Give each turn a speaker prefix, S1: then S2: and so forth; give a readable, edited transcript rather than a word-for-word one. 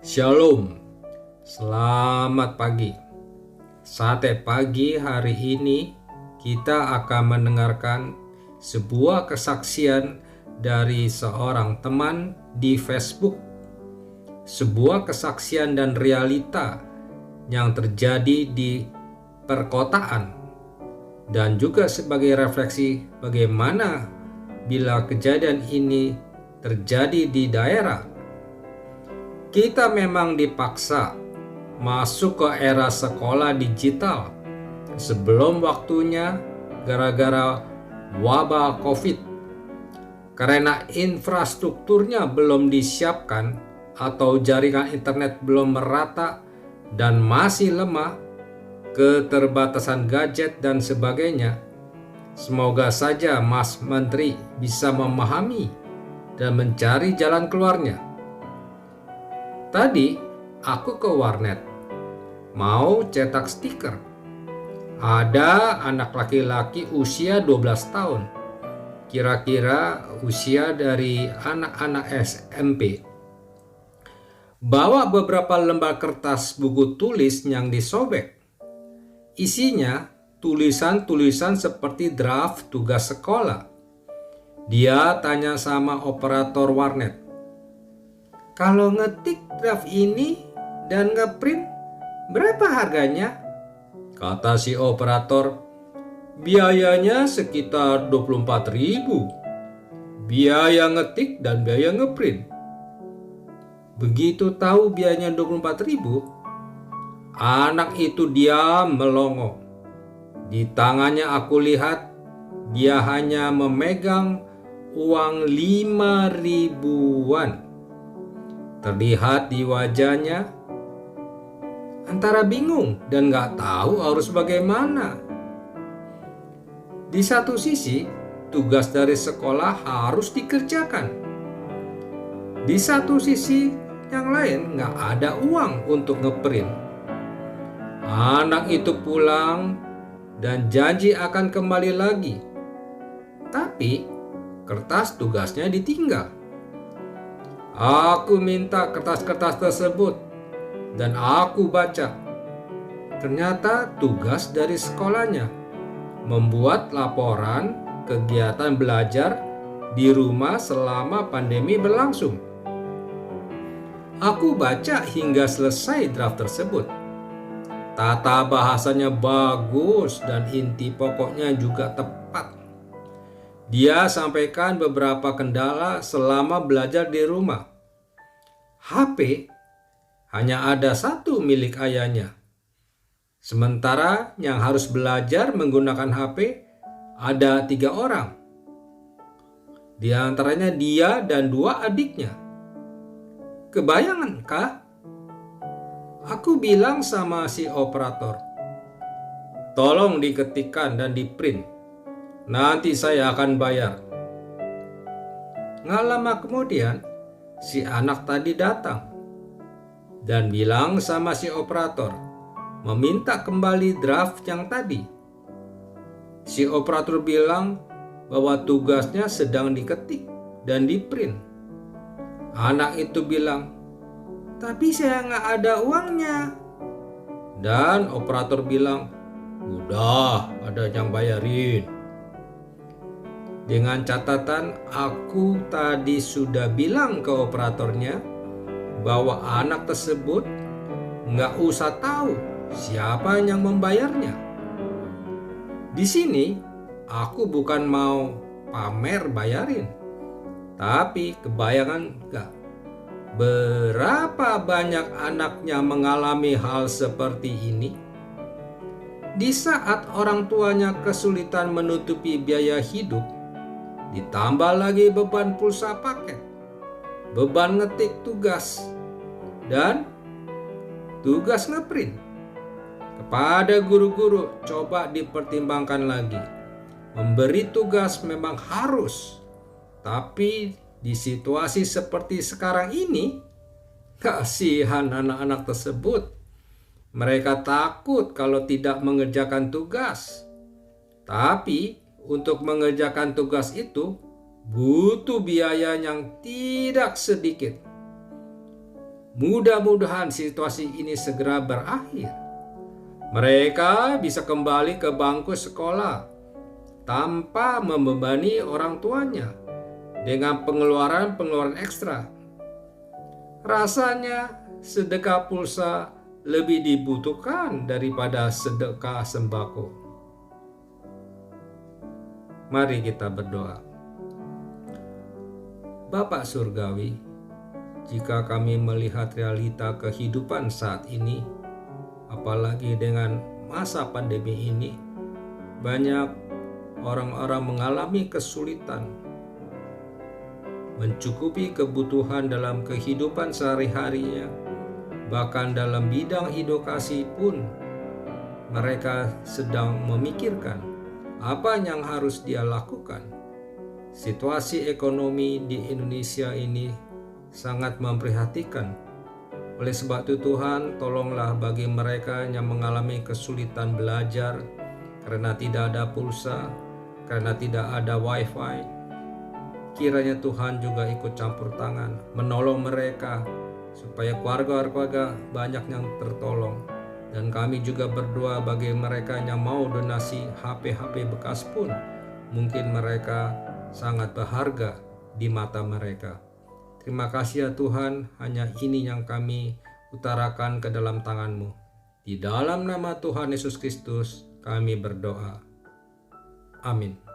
S1: Shalom, selamat pagi. Sate pagi hari ini kita akan mendengarkan sebuah kesaksian dari seorang teman di Facebook. Sebuah kesaksian dan realita yang terjadi di perkotaan dan juga sebagai refleksi bagaimana bila kejadian ini terjadi di daerah. Kita memang dipaksa masuk ke era sekolah digital sebelum waktunya gara-gara wabah COVID. Karena infrastrukturnya belum disiapkan atau jaringan internet belum merata dan masih lemah, keterbatasan gadget dan sebagainya. Semoga saja Mas Menteri bisa memahami dan mencari jalan keluarnya. Tadi aku ke warnet, mau cetak stiker. Ada anak laki-laki usia 12 tahun, kira-kira usia dari anak-anak SMP. Bawa beberapa lembar kertas buku tulis yang disobek. Isinya tulisan-tulisan seperti draft tugas sekolah. Dia tanya sama operator warnet, "Kalau ngetik draft ini dan ngeprint, berapa harganya?" Kata si operator, "Biayanya sekitar 24.000. Biaya ngetik dan biaya ngeprint." Begitu tahu biayanya 24.000, anak itu diam melongo. Di tangannya aku lihat dia hanya memegang uang 5.000-an. Terlihat di wajahnya antara bingung dan gak tahu harus bagaimana. Di satu sisi, tugas dari sekolah harus dikerjakan. Di satu sisi yang lain gak ada uang untuk ngeprint. Anak itu pulang dan janji akan kembali lagi. Tapi kertas tugasnya ditinggal. Aku minta kertas-kertas tersebut dan aku baca. Ternyata tugas dari sekolahnya membuat laporan kegiatan belajar di rumah selama pandemi berlangsung. Aku baca hingga selesai draft tersebut. Tata bahasanya bagus dan inti pokoknya juga tepat. Dia sampaikan beberapa kendala selama belajar di rumah. HP hanya ada satu milik ayahnya. Sementara yang harus belajar menggunakan HP ada 3 orang. Di antaranya dia dan 2 adiknya. Kebayangan kah? Aku bilang sama si operator, "Tolong diketikkan dan diprint. Nanti saya akan bayar." Nggak lama kemudian, si anak tadi datang dan bilang sama si operator, meminta kembali draft yang tadi. Si operator bilang bahwa tugasnya sedang diketik dan diprint. Anak itu bilang, "Tapi saya nggak ada uangnya." Dan operator bilang, "Udah, ada yang bayarin." Dengan catatan, aku tadi sudah bilang ke operatornya bahwa anak tersebut nggak usah tahu siapa yang membayarnya. Di sini, aku bukan mau pamer bayarin, tapi kebayangan nggak berapa banyak anaknya mengalami hal seperti ini? Di saat orang tuanya kesulitan menutupi biaya hidup, ditambah lagi beban pulsa paket, beban ngetik tugas, dan tugas ngeprint. Kepada guru-guru, coba dipertimbangkan lagi. Memberi tugas memang harus, tapi di situasi seperti sekarang ini, kasihan anak-anak tersebut. Mereka takut kalau tidak mengerjakan tugas. Tapi untuk mengerjakan tugas itu butuh biaya yang tidak sedikit. Mudah-mudahan situasi ini segera berakhir. Mereka bisa kembali ke bangku sekolah tanpa membebani orang tuanya dengan pengeluaran-pengeluaran ekstra. Rasanya sedekah pulsa lebih dibutuhkan daripada sedekah sembako. Mari kita berdoa. Bapa Surgawi, jika kami melihat realita kehidupan saat ini, apalagi dengan masa pandemi ini, banyak orang-orang mengalami kesulitan mencukupi kebutuhan dalam kehidupan sehari-harinya. Bahkan dalam bidang edukasi pun mereka sedang memikirkan apa yang harus dia lakukan. Situasi ekonomi di Indonesia ini sangat memprihatinkan. Oleh sebab itu Tuhan, tolonglah bagi mereka yang mengalami kesulitan belajar karena tidak ada pulsa, karena tidak ada wifi. Kiranya Tuhan juga ikut campur tangan, menolong mereka supaya keluarga-keluarga banyak yang tertolong. Dan kami juga berdoa bagi mereka yang mau donasi HP-HP bekas pun, mungkin mereka sangat berharga di mata mereka. Terima kasih ya Tuhan, hanya ini yang kami utarakan ke dalam tangan-Mu. Di dalam nama Tuhan Yesus Kristus kami berdoa. Amin.